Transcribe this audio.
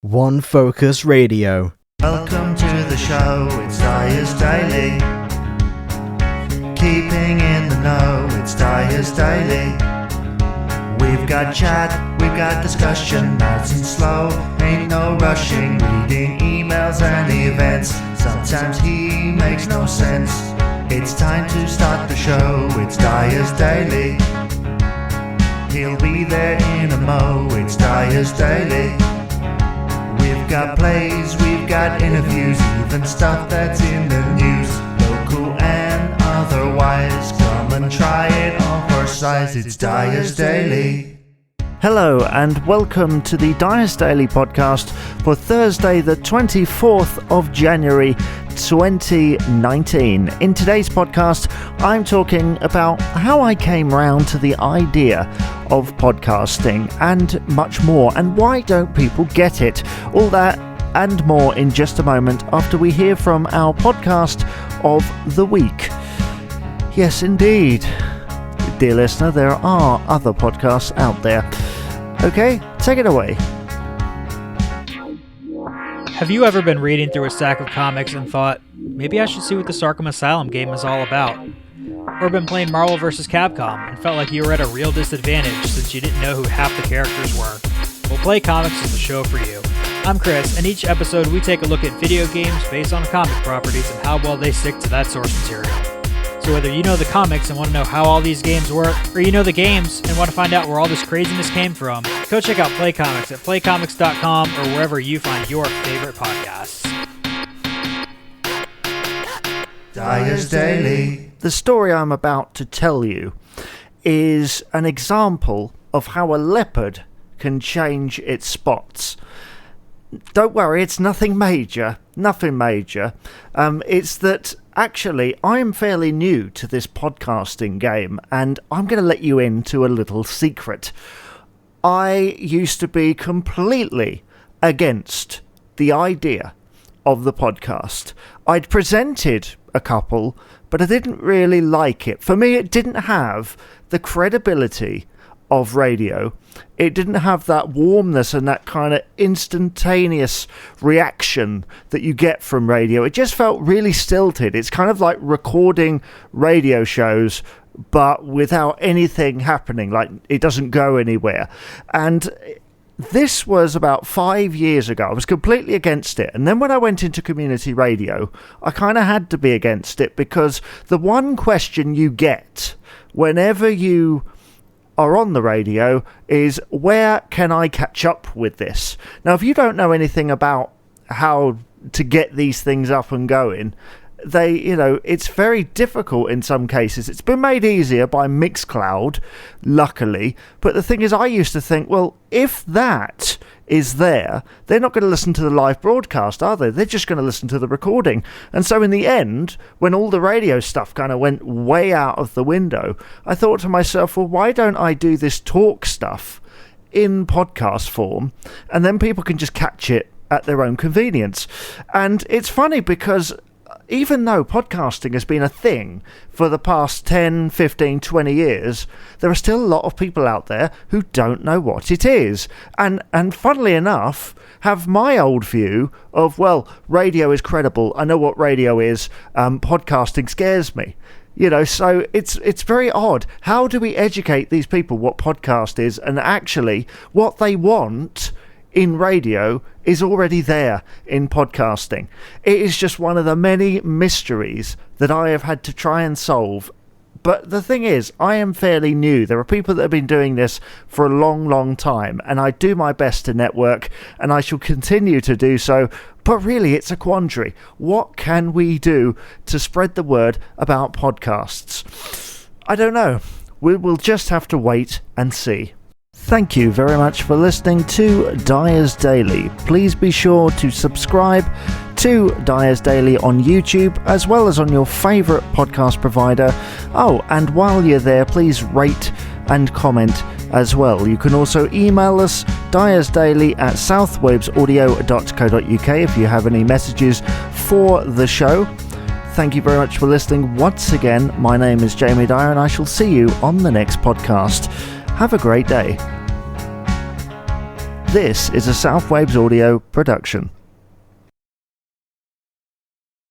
One Focus Radio. Welcome to the show, it's Dyer's Daily. Keeping in the know, it's Dyer's Daily. We've got chat, we've got discussion, nice and slow, ain't no rushing, reading emails and events. Sometimes he makes no sense. It's time to start the show, it's Dyer's Daily. He'll be there in a mo, it's Dyer's Daily. We've got plays, we've got interviews, even stuff that's in the news. Local and otherwise, come and try it on for size, it's Dyer's Daily. Hello and welcome to the Dyer's Daily podcast for Thursday the 24th of January 2019. In today's podcast, I'm talking about how I came round to the idea of podcasting and much more, and why don't people get it? All that and more in just a moment after we hear from our podcast of the week. Yes, indeed. Dear listener, there are other podcasts out there. Okay, take it away. Have you ever been reading through a stack of comics and thought, maybe I should see what this Arkham Asylum game is all about? Or been playing Marvel vs. Capcom and felt like you were at a real disadvantage since you didn't know who half the characters were? Well, Play Comics is the show for you. I'm Chris, and each episode we take a look at video games based on comic properties and how well they stick to that source material. So whether you know the comics and want to know how all these games work, or you know the games and want to find out where all this craziness came from, go check out Play Comics at playcomics.com or wherever you find your favorite podcasts. Dyer's Daily. The story I'm about to tell you is an example of how a leopard can change its spots. Don't worry, it's nothing major. It's that actually I'm fairly new to this podcasting game, and I'm going to let you into a little secret. I used to be completely against the idea of the podcast. I'd presented a couple, but I didn't really like it. For me, it didn't have the credibility of radio. It didn't have that warmness and that kind of instantaneous reaction that you get from radio. It just felt really stilted. It's kind of like recording radio shows but without anything happening, like it doesn't go anywhere. And this was about 5 years ago. I was completely against it. And then when I went into community radio, I kind of had to be against it, because the one question you get whenever you are on the radio is, where can I catch up with this? Now, if you don't know anything about how to get these things up and going, it's very difficult in some cases. It's been made easier by Mixcloud, luckily. But the thing is, I used to think, well, if that is there, they're not going to listen to the live broadcast, are they? They're just going to listen to the recording. And so in the end, when all the radio stuff kind of went way out of the window, I thought to myself, well, why don't I do this talk stuff in podcast form, and then people can just catch it at their own convenience? And it's funny because even though podcasting has been a thing for the past 10, 15, 20 years, there are still a lot of people out there who don't know what it is. And funnily enough, have my old view of, well, radio is credible, I know what radio is, podcasting scares me. So it's very odd. How do we educate these people what podcast is, and actually what they want in radio is already there in podcasting? It is just one of the many mysteries that I have had to try and solve. But the thing is, I am fairly new. There are people that have been doing this for a long, long time, and I do my best to network, and I shall continue to do so. But really, it's a quandary. What can we do to spread the word about podcasts? I don't know. We will just have to wait and see. Thank you very much for listening to Dyer's Daily. Please be sure to subscribe to Dyer's Daily on YouTube, as well as on your favourite podcast provider. Oh, and while you're there, please rate and comment as well. You can also email us, dyersdaily@southwavesaudio.co.uk, if you have any messages for the show. Thank you very much for listening once again. My name is Jamie Dyer, and I shall see you on the next podcast. Have a great day. This is a Southwaves Audio production.